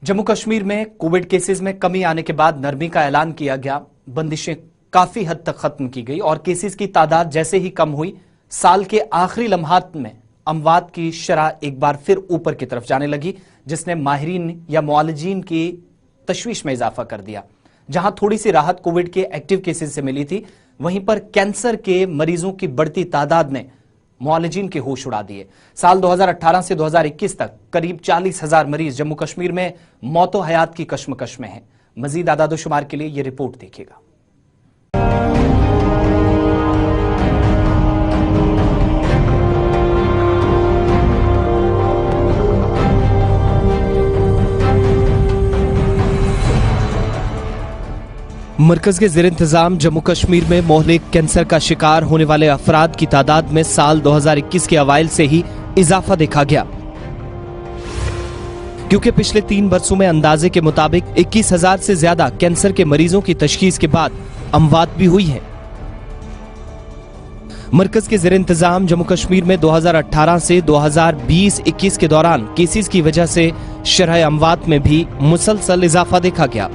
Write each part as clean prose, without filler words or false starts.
जम्मू कश्मीर में Covid cases में कमी आने के बाद नरमी का ऐलान किया गया। बंदिशें काफी हद तक खत्म की गई और केसेस की तादाद जैसे ही कम हुई, साल के आखिरी लम्हात में अमवात की शरह एक बार फिर ऊपर की तरफ जाने लगी, जिसने माहिरीन या मुआलिजीन की तशवीश में इजाफा कर दिया। जहां थोड़ी सी राहत कोविड के एक्टिव केसेस से मिली थी, वहीं पर कैंसर के मरीजों की बढ़ती तादाद ने मुआलिजीन के होश उड़ा दिए। साल 2018 से 2021 तक करीब 40,000 मरीज जम्मू कश्मीर में मौतो हयात की कश्मकश में हैं। मजीद आदादोशुमार के लिए यह रिपोर्ट देखिएगा। मरकज के ज़ेर इंतजाम जम्मू कश्मीर में मोहलिक कैंसर का शिकार होने वाले अफराद की तादाद में साल 2021 के अवाइल से ही इजाफा देखा गया, क्योंकि पिछले 3 बरसों में अंदाजे के मुताबिक 21,000 से ज्यादा कैंसर के मरीजों की तशखीस के बाद अमवात भी हुई है। मरकज के ज़ेर इंतजाम जम्मू कश्मीर में 2018 से 2020-21 के दौरान केसेस की वजह से शरह अमवात में भी मुसलसल इजाफा देखा गया।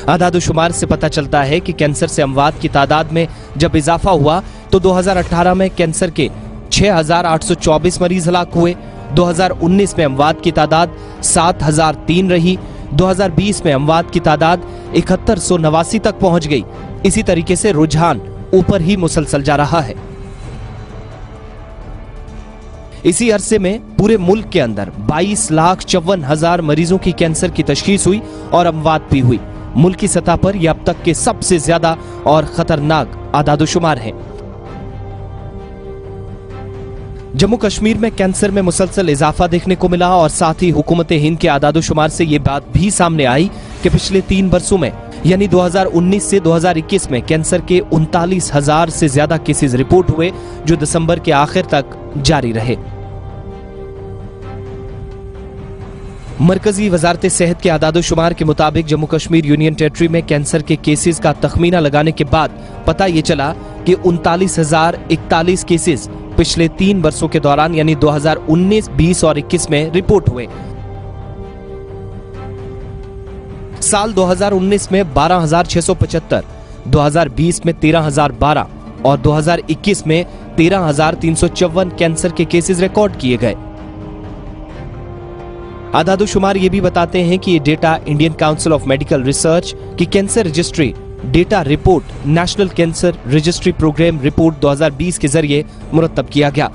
आदादोशुमार से पता चलता है कि कैंसर से अमवात की तादाद में जब इजाफा हुआ तो 2018 में कैंसर के 6,824 मरीज हलाक हुए। 2019 में अमवात की तादाद 7,003 रही। 2020 में अमवात की तादाद 7189 तक पहुंच गई। इसी तरीके से रुझान ऊपर ही मुसलसल जा रहा है। इसी अरसे में पूरे मुल्क के अंदर 22,54,000 मरीजों की कैंसर की तशखीस हुई और अमवात भी हुई। मुल्क की सतह पर यह अब तक के सबसे ज्यादा और खतरनाक आदादोशुमार है। जम्मू कश्मीर में कैंसर में मुसलसल इजाफा देखने को मिला और साथ ही हुकूमत हिंद के आदादोशुमार से यह बात भी सामने आई कि पिछले 3 बरसों में यानी 2019 से 2021 में कैंसर के 39,000 से ज्यादा केसेस रिपोर्ट हुए, जो दिसंबर के आखिर तक जारी रहे। मरकजी वजारत सेहत के आदादोशुमार के मुताबिक जम्मू कश्मीर यूनियन टेरिटरी में कैंसर के केसेस का तखमीना लगाने के बाद पता ये चला कि 39,041 केसेस पिछले 3 वर्षों के दौरान यानी 2019, 20 और 21 में रिपोर्ट हुए। साल 2019 में 12,675, 2020 में 13,012 और 2021 में 13,354 कैंसर के केसेस रिकॉर्ड किए गए। आदादोशुमार ये भी बताते हैं कि ये data Indian Council of Medical Research की cancer registry data report National Cancer Registry Programme report 2020 के जरिए मुरतब किया गया,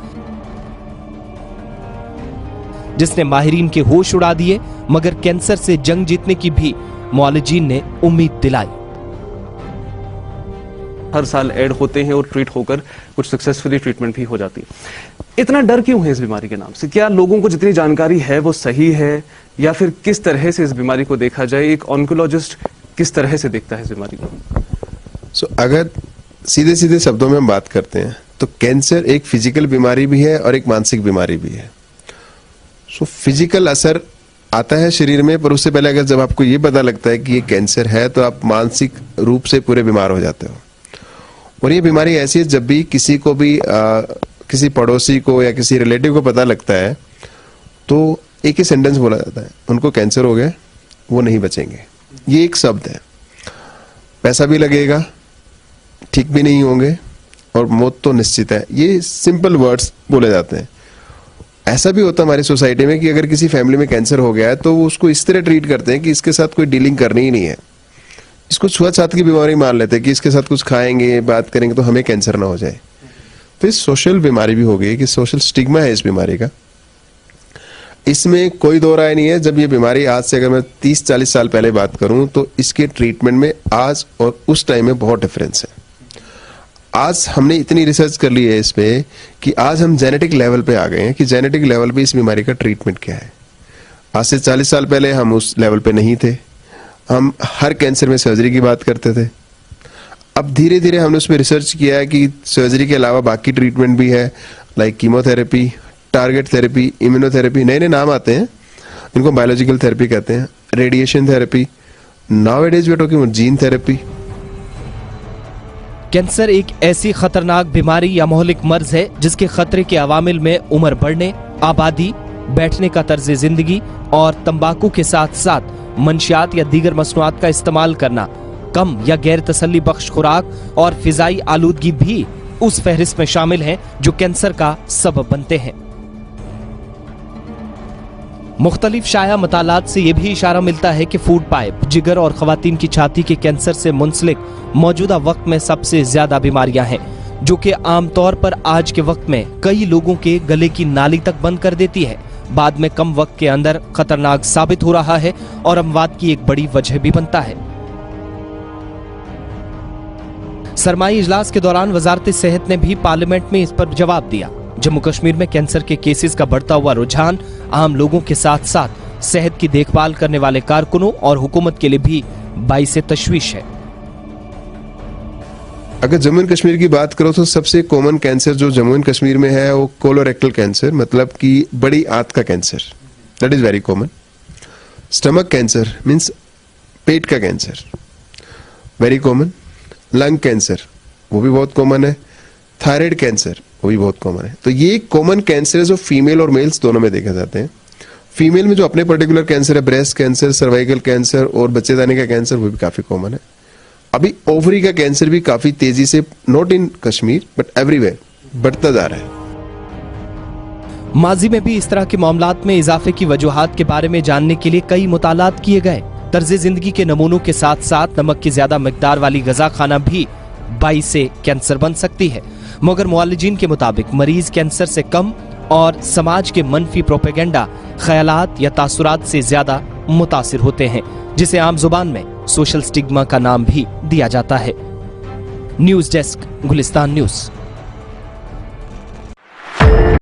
जिसने माहिरीन के होश उड़ा दिए, मगर कैंसर से जंग जीतने की भी मुआलिजीन ने उम्मीद दिलाई। हर साल ऐड होते हैं और ट्रीट होकर कुछ सक्सेसफुली ट्रीटमेंट भी हो जाती है। इतना डर क्यों है इस बीमारी के नाम से? क्या लोगों को जितनी जानकारी है वो सही है, या फिर किस तरह से इस बीमारी को देखा जाए? एक ऑन्कोलॉजिस्ट किस तरह से देखता है इस बीमारी को? अगर सीधे सीधे शब्दों में हम बात करते हैं तो कैंसर एक फिजिकल बीमारी भी है और एक मानसिक बीमारी भी है। फिजिकल असर आता है शरीर में, पर उससे पहले अगर जब आपको ये पता लगता है कि ये कैंसर है तो आप मानसिक रूप से पूरे बीमार हो जाते हो। और ये बीमारी ऐसी है, जब भी किसी को भी किसी पड़ोसी को या किसी रिलेटिव को पता लगता है तो एक ही सेंटेंस बोला जाता है, उनको कैंसर हो गया, वो नहीं बचेंगे। ये एक शब्द है, पैसा भी लगेगा, ठीक भी नहीं होंगे और मौत तो निश्चित है। ये सिंपल वर्ड्स बोले जाते हैं। ऐसा भी होता है हमारी सोसाइटी में कि अगर किसी फैमिली में कैंसर हो गया है तो उसको इस तरह ट्रीट करते हैं कि इसके साथ कोई डीलिंग करनी ही नहीं है। इसको छुआछूत की बीमारी मान लेते हैं कि इसके साथ कुछ खाएंगे, बात करेंगे तो हमें कैंसर ना हो जाए। तो ये सोशल बीमारी भी हो गई कि सोशल स्टिग्मा है इस बीमारी का। इसमें कोई दो राय नहीं है। जब ये बीमारी आज से अगर मैं 30-40 साल पहले बात करूं तो इसके ट्रीटमेंट में आज और उस टाइम में बहुत डिफरेंस है। आज हमने इतनी रिसर्च कर ली है इस पे कि आज हम जेनेटिक लेवल पे आ गए हैं कि जेनेटिक लेवल पे इस बीमारी का ट्रीटमेंट क्या है। आज से 40 साल पहले हम उस लेवल पे नहीं थे। हम हर कैंसर में सर्जरी की बात करते थे। अब धीरे धीरे हमने उसमें रिसर्च किया है कि सर्जरी के अलावा बाकी ट्रीटमेंट भी है, like chemotherapy, target therapy, immunotherapy, नए नए नाम आते हैं, इनको बायोलॉजिकल थेरेपी कहते हैं, radiation therapy, nowadays we are talking about gene therapy. Cancer एक ऐसी खतरनाक बीमारी या मोहलिक मर्ज है जिसके खतरे के अवामिल में उम्र बढ़ने, आबादी, बैठने का तर्ज जिंदगी और तंबाकू के साथ साथ मंशियात या दीगर मसनूआत का इस्तेमाल करना, कम या गैर तसल्ली बख्श खुराक और फिजाई आलूदगी भी उस फहरिस्त में शामिल हैं जो कैंसर का सबब बनते हैं। मुख्तलिफ शाया मतालात से यह भी इशारा मिलता है कि फूड पाइप, जिगर और खवातीन की छाती के कैंसर से मुंसलिक मौजूदा वक्त में सबसे ज्यादा बीमारियां हैं, जो कि आमतौर पर आज के वक्त में कई लोगों के गले की नाली तक बंद कर देती है, बाद में कम वक्त के अंदर खतरनाक साबित हो रहा है और अमवात की एक बड़ी वजह भी बनता है। सरमाई इजलास के दौरान वजारत सेहत ने भी पार्लियामेंट में इस पर जवाब दिया। जम्मू कश्मीर में कैंसर के केसेस का बढ़ता हुआ रुझान आम लोगों के साथ साथ सेहत की देखभाल करने वाले कारकुनों और हुकूमत के लिए भी बाइसे तशवीश है। अगर जम्मू एंड कश्मीर की बात करो तो सबसे कॉमन कैंसर जो जम्मू एंड कश्मीर में है वो कोलोरेक्टल कैंसर, मतलब कि बड़ी आंत का cancer, that is very common. Stomach cancer means पेट का कैंसर, वेरी कॉमन। लंग कैंसर वो भी बहुत कॉमन है। थायराइड कैंसर वो भी बहुत कॉमन है। तो ये कॉमन कैंसर है जो फीमेल और मेल्स दोनों में देखे जाते हैं। फीमेल में जो अपने पर्टिकुलर कैंसर है, ब्रेस्ट कैंसर, सर्वाइकल कैंसर और बच्चेदानी का कैंसर, वो भी काफी कॉमन है। अभी ओवरी का कैंसर भी काफी तेजी से, not in Kashmir but everywhere, बढ़ता जा रहा है। माजी में भी इस तरह के मामलात में इजाफे की वजूहात के बारे में जानने के लिए कई मुतालात किए गए। तर्ज जिंदगी के नमूनों के साथ साथ नमक की ज्यादा मिकदार वाली गजा खाना भी बाइसे कैंसर बन सकती है, मगर मुआलिजीन के मुताबिक मरीज कैंसर से कम और समाज के मनफी प्रोपेगेंडा, ख्यालात या तासुरात से ज्यादा मुतासिर होते हैं, जिसे आम जुबान में सोशल स्टिग्मा का नाम भी दिया जाता है। News desk, Gulistan news.